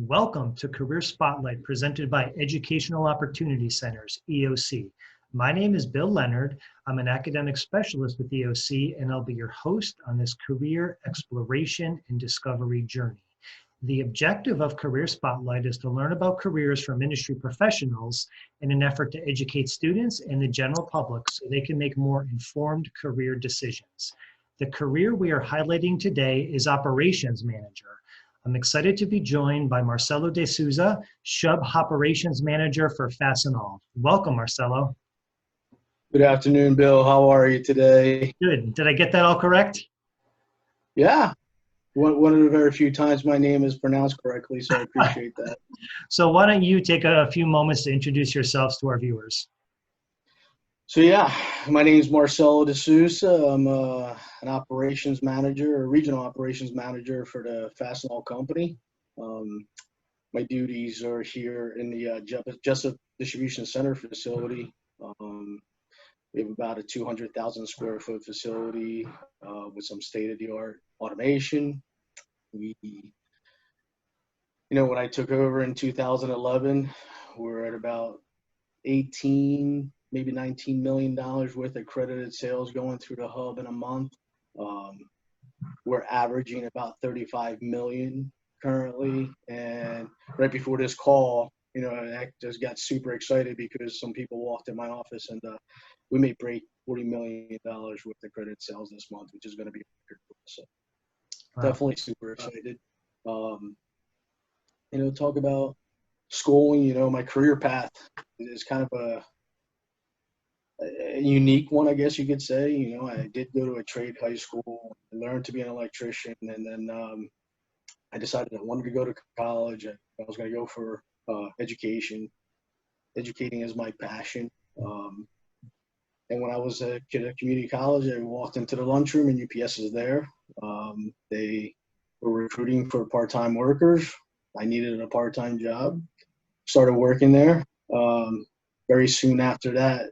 Welcome to Career Spotlight presented by Educational Opportunity Centers, EOC. My name is Bill Leonard. I'm an academic specialist with EOC, and I'll be your host on this career exploration and discovery journey. The objective of Career Spotlight is to learn about careers from industry professionals in an effort to educate students and the general public so they can make more informed career decisions. The career we are highlighting today is Operations Manager. I'm excited to be joined by Marcelo DeSousa, Shub Operations Manager for Fastenal. Welcome, Marcelo. Good afternoon, Bill. How are you today? Good. Did I get that all correct? Yeah. One of the very few times my name is pronounced correctly, so I appreciate that. So why don't you take a few moments to introduce yourselves to our viewers? So yeah, my name is Marcelo DeSousa. I'm an operations manager, a regional operations manager for the Fastenal company. My duties are here in the Jessup Distribution Center facility. We have about a 200,000 square foot facility with some state-of-the-art automation. When I took over in 2011, we were at about 18, maybe $19 million worth of accredited sales going through the hub in a month. We're averaging about 35 million currently. And right before this call, I just got super excited because some people walked in my office and we may break $40 million worth of accredited sales this month, which is going to be a record for us. So definitely super excited. Talk about schooling, my career path is kind of a unique one, I guess you could say. I did go to a trade high school, learned to be an electrician, and then I decided I wanted to go to college. I was going to go for education. Educating is my passion. And when I was at community college, I walked into the lunchroom and UPS is there. They were recruiting for part-time workers. I needed a part-time job. Started working there. Very soon after that,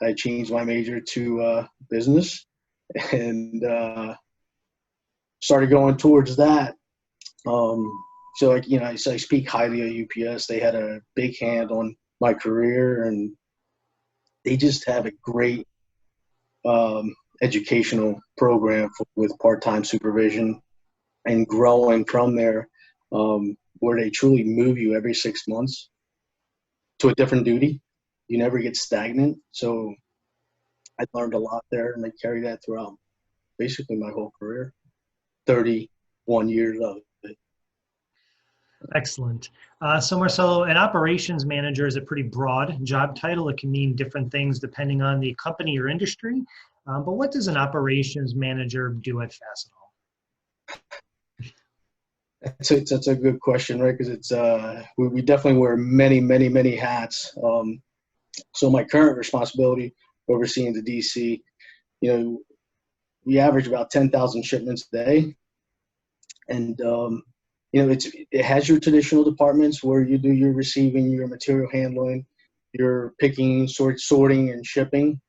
I changed my major to business and started going towards that. I speak highly of UPS. They had a big hand on my career, and they just have a great educational program with part-time supervision and growing from there, where they truly move you every 6 months to a different duty. You never get stagnant. So I learned a lot there, and I carry that throughout basically my whole career, 31 years of it. Excellent. So Marcelo, an operations manager is a pretty broad job title. It can mean different things depending on the company or industry. But what does an operations manager do at Fastenal? That's a good question, right? Because it's we definitely wear many hats. So my current responsibility overseeing the DC, we average about 10,000 shipments a day, and it has your traditional departments where you do your receiving, your material handling, your picking, sorting, and shipping.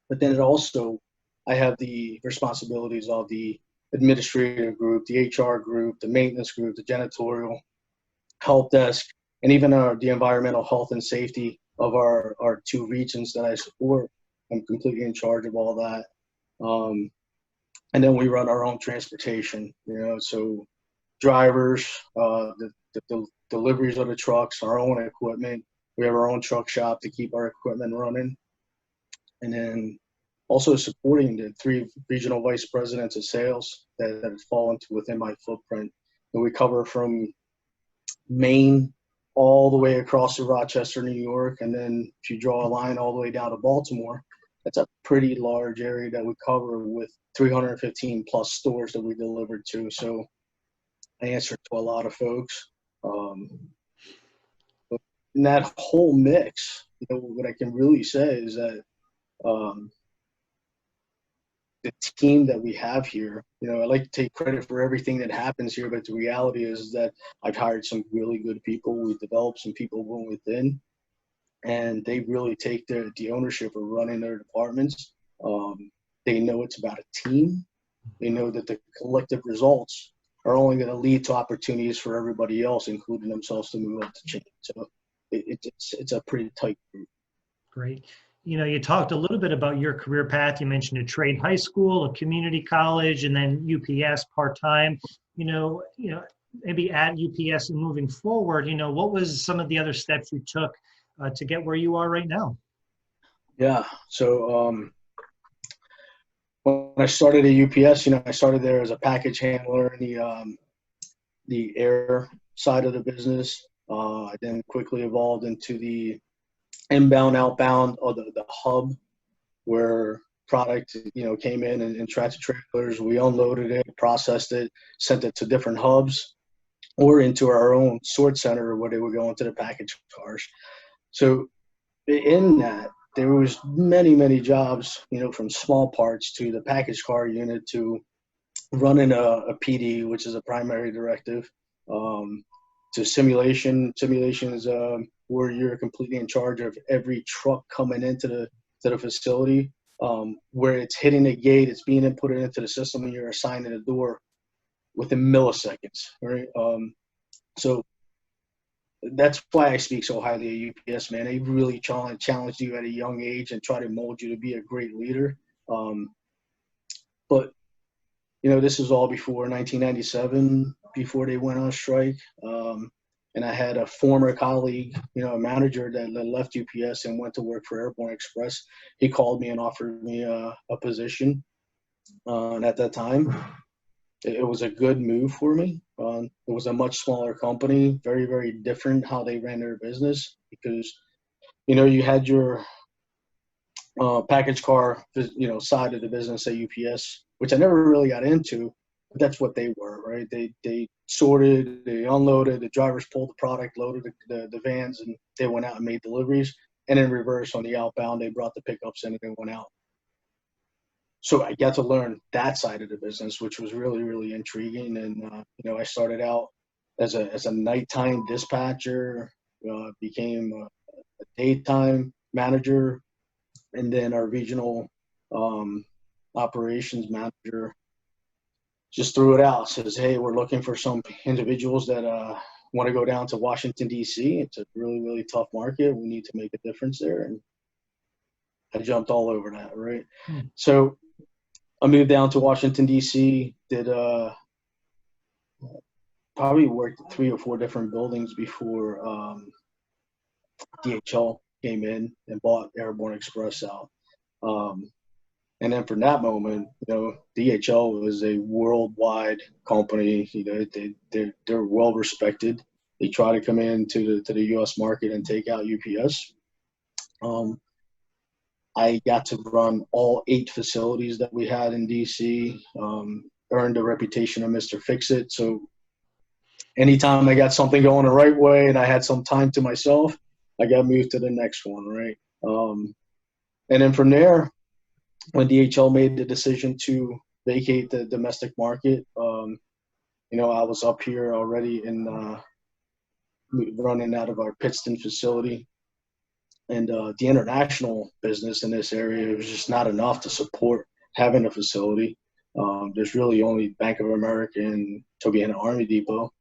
But then I have the responsibilities of the administrative group, the HR group, the maintenance group, the janitorial, help desk, and even the environmental health and safety of our two regions that I support. I'm completely in charge of all that. And then we run our own transportation, so drivers, the deliveries of the trucks, our own equipment. We have our own truck shop to keep our equipment running. And then also supporting the 3 regional vice presidents of sales that fall within my footprint. And we cover from Maine all the way across to Rochester, New York. And then if you draw a line all the way down to Baltimore, that's a pretty large area that we cover with 315 plus stores that we deliver to. So I answer to a lot of folks. But in that whole mix, what I can really say is that the team that we have here, I like to take credit for everything that happens here, but the reality is that I've hired some really good people. We've developed some people from within, and they really take the ownership of running their departments. They know it's about a team. They know that the collective results are only going to lead to opportunities for everybody else, including themselves, to move up the chain. So it's a pretty tight group. Great. You talked a little bit about your career path. You mentioned a trade high school, a community college, and then UPS part-time. Maybe at UPS and moving forward, what was some of the other steps you took to get where you are right now? Yeah. So when I started at UPS, I started there as a package handler in the air side of the business. I then quickly evolved into the inbound, outbound, or the hub, where product came in and tractor trailers. We unloaded it, processed it, sent it to different hubs or into our own sort center where they would go into the package cars. So in that, there was many jobs, from small parts to the package car unit to running a PD, which is a primary directive, to simulation. Simulation is where you're completely in charge of every truck coming into the facility, where it's hitting a gate, it's being inputted into the system, and you're assigning a door within milliseconds, right? So that's why I speak so highly of UPS, man. They really challenged you at a young age and try to mold you to be a great leader. But this is all before 1997, before they went on strike. And I had a former colleague, a manager that left UPS and went to work for Airborne Express. He called me and offered me a position. And at that time, it was a good move for me. It was a much smaller company, very different how they ran their business, because, you had your package car, side of the business at UPS, which I never really got into, but that's what they were, right? They sorted, they unloaded, the drivers pulled the product, loaded the vans, and they went out and made deliveries. And in reverse, on the outbound, they brought the pickups in and they went out. So I got to learn that side of the business, which was really intriguing. And I started out as a nighttime dispatcher, became a daytime manager, and then our regional operations manager just threw it out. Says, "Hey, we're looking for some individuals that want to go down to Washington, D.C. It's a really tough market. We need to make a difference there." And I jumped all over that, right? So I moved down to Washington, D.C., did probably worked at 3 or 4 different buildings before DHL came in and bought Airborne Express out. And then from that moment, DHL is a worldwide company. They're well respected. They try to come into the U.S. market and take out UPS. I got to run all 8 facilities that we had in DC, earned the reputation of Mr. Fix-It. So anytime I got something going the right way and I had some time to myself, I got moved to the next one, right? And then from there, when DHL made the decision to vacate the domestic market, I was up here already in running out of our Pittston facility. And the international business in this area was just not enough to support having a facility. There's really only Bank of America and Tobiana Army Depot.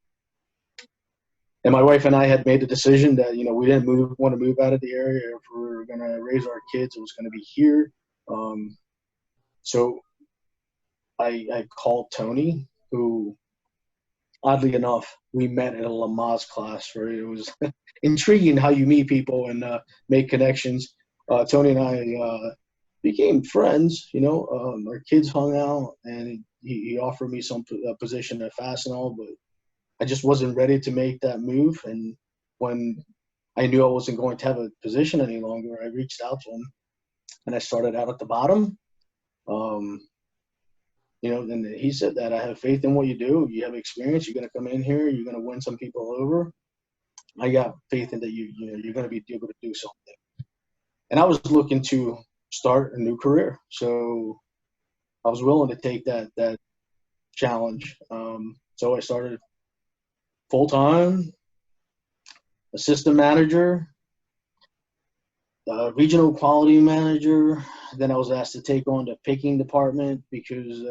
And my wife and I had made the decision that, we didn't want to move out of the area. If we were going to raise our kids, it was going to be here. So I called Tony, who, oddly enough, we met in a Lamaze class, right? It was intriguing how you meet people and make connections. Tony and I became friends, our kids hung out, and he offered me a position at Fastenal, but I just wasn't ready to make that move. And when I knew I wasn't going to have a position any longer, I reached out to him, and I started out at the bottom. And he said that I have faith in what you do. You have experience. You're going to come in here. You're going to win some people over. I got faith in that you're going to be able to do something. And I was looking to start a new career, so I was willing to take that challenge. So I started full-time, assistant manager, regional quality manager. Then I was asked to take on the picking department because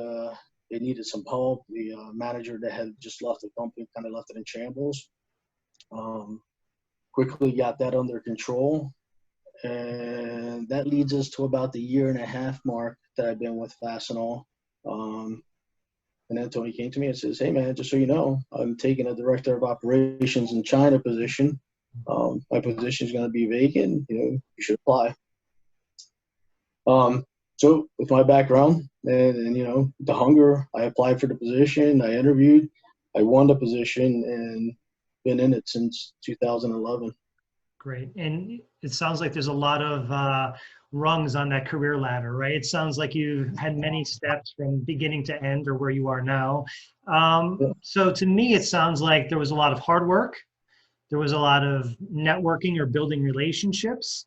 They needed some help. The manager that had just left the company kind of left it in shambles. Quickly got that under control. And that leads us to about the 1.5 year mark that I've been with Fastenal. And then Tony came to me and says, "Hey, man, just so you know, I'm taking a director of operations in China position. My position is going to be vacant. You should apply." So with my background and the hunger, I applied for the position. I interviewed. I won the position and been in it since 2011. Great. And it sounds like there's a lot of rungs on that career ladder, right? It sounds like you had many steps from beginning to end or where you are now. So to me, it sounds like there was a lot of hard work. There was a lot of networking or building relationships,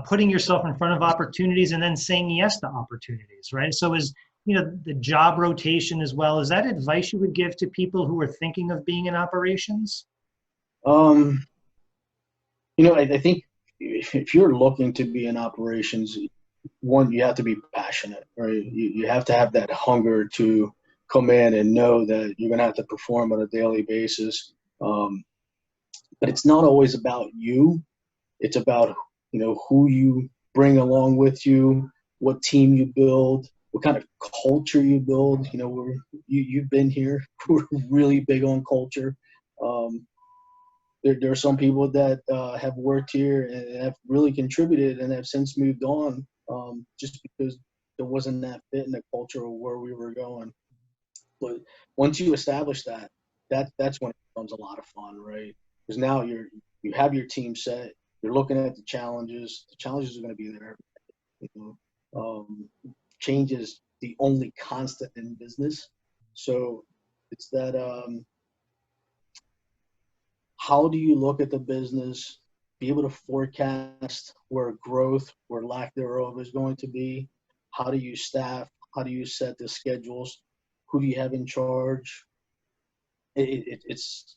putting yourself in front of opportunities and then saying yes to opportunities, right? So is, the job rotation as well, is that advice you would give to people who are thinking of being in operations? I think if you're looking to be in operations, one, you have to be passionate, right? You have to have that hunger to come in and know that you're going to have to perform on a daily basis. But it's not always about you. It's about, who you bring along with you, what team you build, what kind of culture you build. You've been here. We're really big on culture. There are some people that have worked here and have really contributed and have since moved on just because there wasn't that fit in the culture of where we were going. But once you establish that's when it becomes a lot of fun, right? Because now you have your team set. You're looking at the challenges. The challenges are going to be there. Change is the only constant in business. So it's that how do you look at the business, be able to forecast where growth, where lack thereof is going to be? How do you staff? How do you set the schedules? Who do you have in charge? It's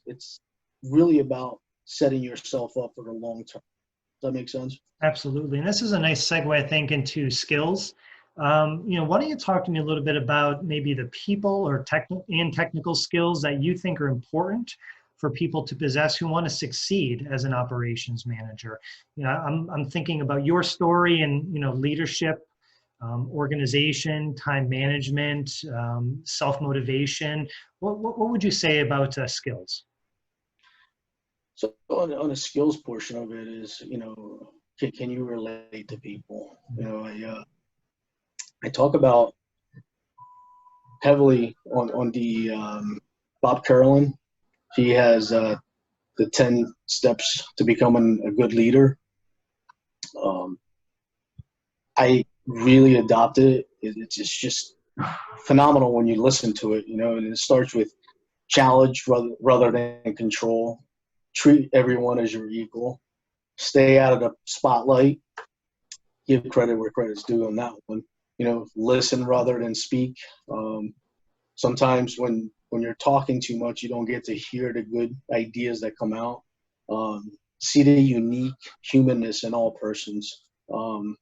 really about setting yourself up for the long term. Does that make sense? Absolutely. And this is a nice segue, I think, into skills. Why don't you talk to me a little bit about maybe the people or technical skills that you think are important for people to possess who want to succeed as an operations manager? I'm thinking about your story and, leadership, organization, time management, self-motivation. What would you say about skills? So on the skills portion of it is, can you relate to people? I talk about heavily on the Bob Carolyn. He has the 10 steps to becoming a good leader. I really adopted it. It's just phenomenal when you listen to it, and it starts with challenge rather than control. Treat everyone as your equal. Stay out of the spotlight. Give credit where credit's due on that one. Listen rather than speak. Sometimes when you're talking too much, you don't get to hear the good ideas that come out. See the unique humanness in all persons. I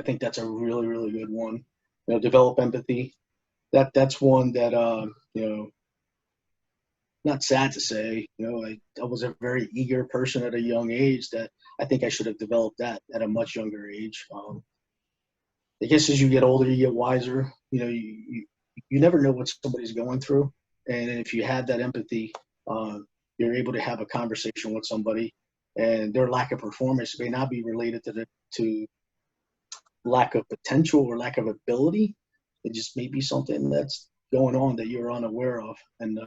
think that's a really, really good one. Develop empathy. That's one that, not sad to say, I was a very eager person at a young age that I think I should have developed that at a much younger age. I guess as you get older, you get wiser. You never know what somebody's going through. And if you have that empathy, you're able to have a conversation with somebody, and their lack of performance may not be related to lack of potential or lack of ability. It just may be something that's going on that you're unaware of. And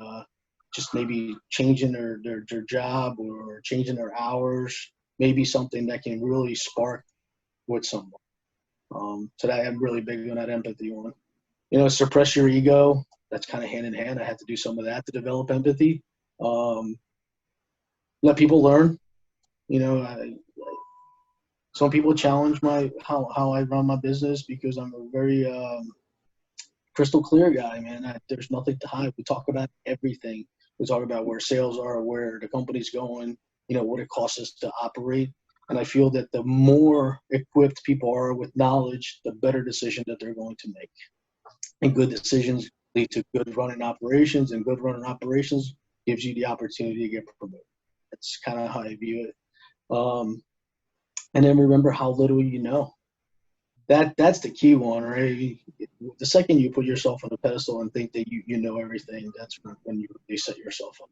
just maybe changing their job or changing their hours, maybe something that can really spark with someone. So that I'm really big on that empathy one. Suppress your ego. That's kind of hand in hand. I had to do some of that to develop empathy. Let people learn. Some people challenge how I run my business because I'm a very crystal clear guy, man. There's nothing to hide. We talk about everything. We talk about where sales are, where the company's going, what it costs us to operate. And I feel that the more equipped people are with knowledge, the better decision that they're going to make. And good decisions lead to good running operations, and good running operations gives you the opportunity to get promoted. That's kind of how I view it. And then remember how little you know. That's the key one, right? The second you put yourself on a pedestal and think that you know everything, that's when you really set yourself up.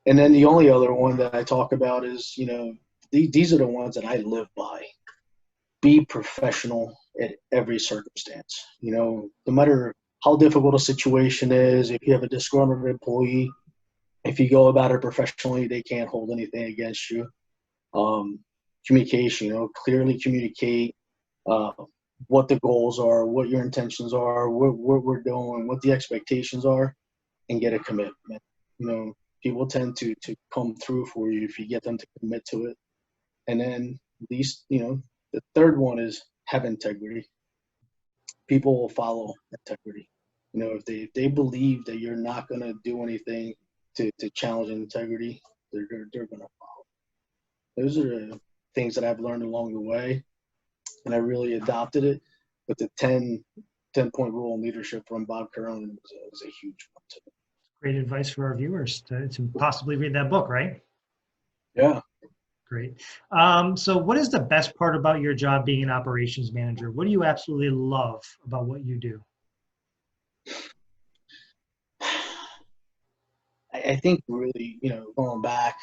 And then the only other one that I talk about is, these are the ones that I live by. Be professional at every circumstance. No matter how difficult a situation is, if you have a disgruntled employee, if you go about it professionally, they can't hold anything against you. Communication, clearly communicate what the goals are, what your intentions are, what we're doing, what the expectations are, and get a commitment. People tend to come through for you if you get them to commit to it. And then these, the third one is have integrity. People will follow integrity. If they believe that you're not going to do anything to challenge integrity, they're going to follow. Those are the things that I've learned along the way, and I really adopted it. But the 10-point rule in leadership from Bob Curran was a huge one too. Great advice for our viewers to possibly read that book, right? Yeah. Great. So what is the best part about your job being an operations manager? What do you absolutely love about what you do? I think really, going back,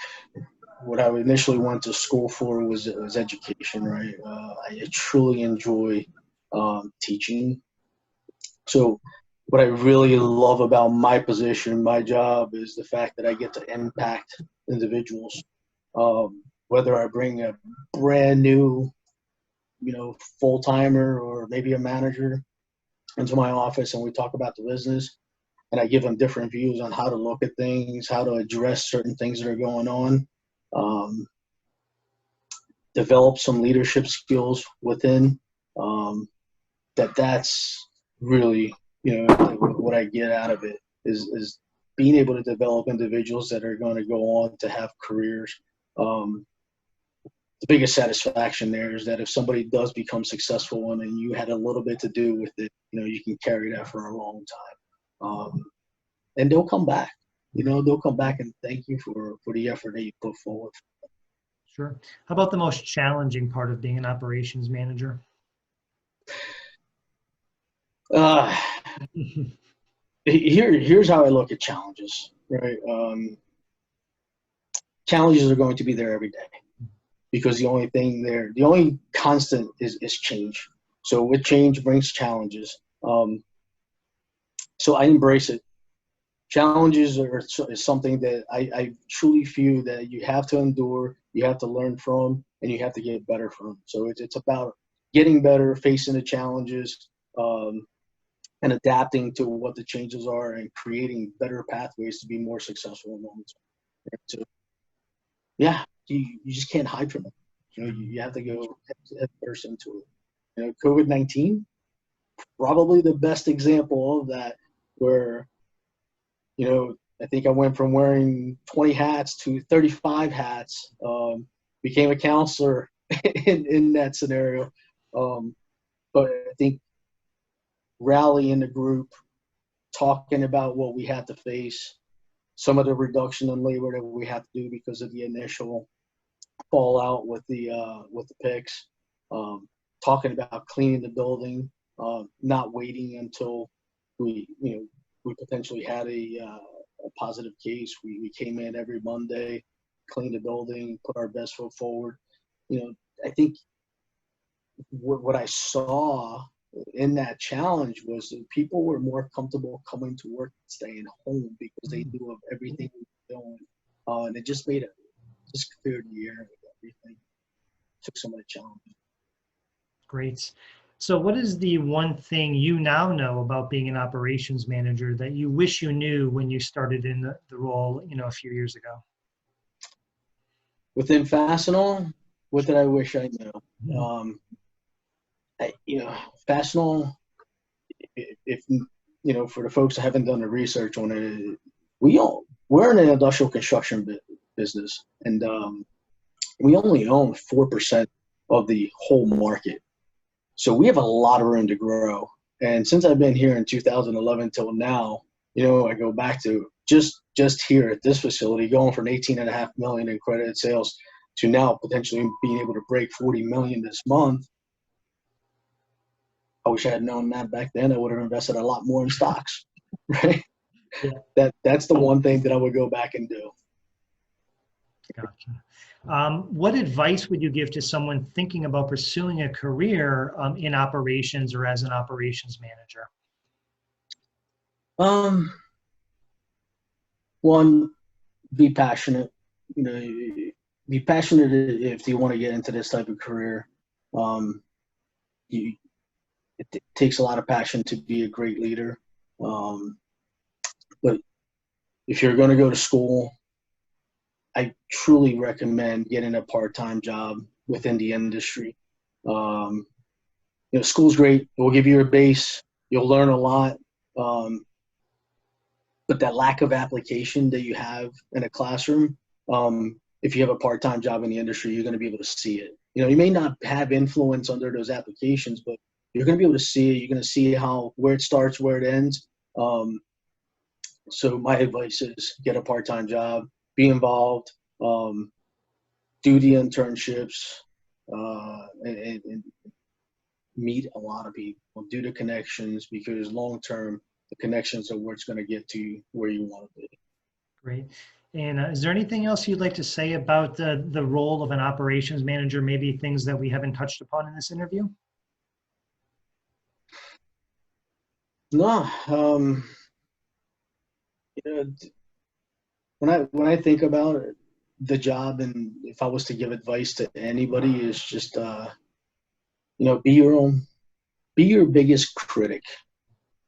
what I initially went to school for was education, right? I truly enjoy teaching. So what I really love about my position, my job, is the fact that I get to impact individuals. Whether I bring a brand new, full-timer or maybe a manager into my office and we talk about the business, and I give them different views on how to look at things, how to address certain things that are going on, develop some leadership skills within, that's really, what I get out of it is being able to develop individuals that are going to go on to have careers. The biggest satisfaction there is that if somebody does become successful and you had a little bit to do with it, you can carry that for a long time. And they'll come back. They'll come back and thank you for the effort that you put forward. Sure. How about the most challenging part of being an operations manager? Here's how I look at challenges, right? Challenges are going to be there every day because the only constant is change. So with change brings challenges. So I embrace it. Challenges is something that I truly feel that you have to endure, you have to learn from, and you have to get better from. So it's about getting better, facing the challenges, and adapting to what the changes are and creating better pathways to be more successful in the long term. So, yeah, you just can't hide from it. You have to go head first into it. COVID-19, probably the best example of that, where I think I went from wearing 20 hats to 35 hats, became a counselor in that scenario. But I think rallying the group, talking about what we had to face, some of the reduction in labor that we had to do because of the initial fallout with the picks, talking about cleaning the building, not waiting until we potentially had a positive case. We came in every Monday, cleaned the building, put our best foot forward. I think what I saw in that challenge was that people were more comfortable coming to work and staying home because they knew of everything we were doing. And it just cleared the air with everything. Took some of the challenges. Great. So what is the one thing you now know about being an operations manager that you wish you knew when you started in the role, a few years ago? Within Fastenal, what did I wish I knew? Fastenal, if for the folks that haven't done the research on it, we're in an industrial construction business, and we only own 4% of the whole market. So we have a lot of room to grow. And since I've been here in 2011 till now, I go back to just here at this facility, going from 18.5 million in credited sales to now potentially being able to break 40 million this month. I wish I had known that back then. I would have invested a lot more in stocks, right? Yeah. That's the one thing that I would go back and do. Gotcha. What advice would you give to someone thinking about pursuing a career in operations or as an operations manager? One, be passionate. Be passionate if you want to get into this type of career. It takes a lot of passion to be a great leader. But if you're going to go to school, I truly recommend getting a part-time job within the industry. School's great. It will give you a base. You'll learn a lot. But that lack of application that you have in a classroom, if you have a part-time job in the industry, you're going to be able to see it. You may not have influence under those applications, but you're going to be able to see it. You're going to see where it starts, where it ends. So my advice is get a part-time job, be involved, do the internships, and meet a lot of people, do the connections, because long-term, the connections are where it's going to get to where you want to be. Great. And is there anything else you'd like to say about the role of an operations manager, maybe things that we haven't touched upon in this interview? No. When I think about it, the job, and if I was to give advice to anybody, is just be your biggest critic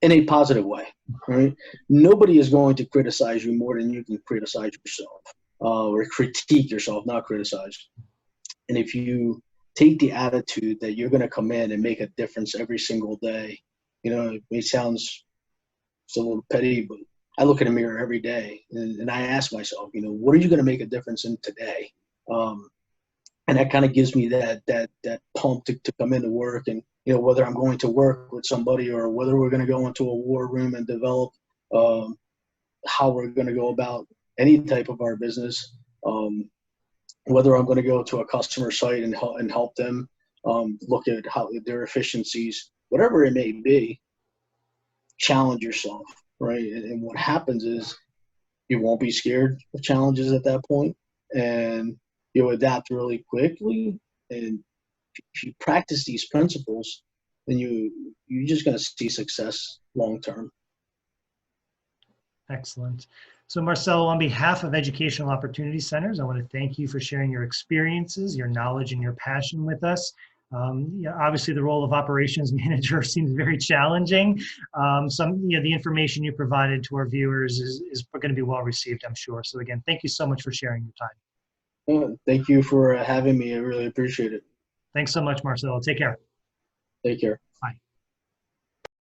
in a positive way. Right? Nobody is going to criticize you more than you can criticize yourself, or critique yourself, not criticize. And if you take the attitude that you're going to come in and make a difference every single day, it sounds a little petty, but I look in the mirror every day and I ask myself, what are you going to make a difference in today? And that kind of gives me that pump to come into work. And, whether I'm going to work with somebody or whether we're going to go into a war room and develop how we're going to go about any type of our business, whether I'm going to go to a customer site and help them look at how their efficiencies, whatever it may be, challenge yourself, right? And what happens is you won't be scared of challenges at that point, and you'll adapt really quickly. And if you practice these principles, then you're just going to see success long term. Excellent. So Marcelo, on behalf of Educational Opportunity Centers, I want to thank you for sharing your experiences, your knowledge, and your passion with us. Obviously, the role of operations manager seems very challenging. The information you provided to our viewers is going to be well received, I'm sure. So again, thank you so much for sharing your time. Thank you for having me. I really appreciate it. Thanks so much, Marcelo. Take care. Take care.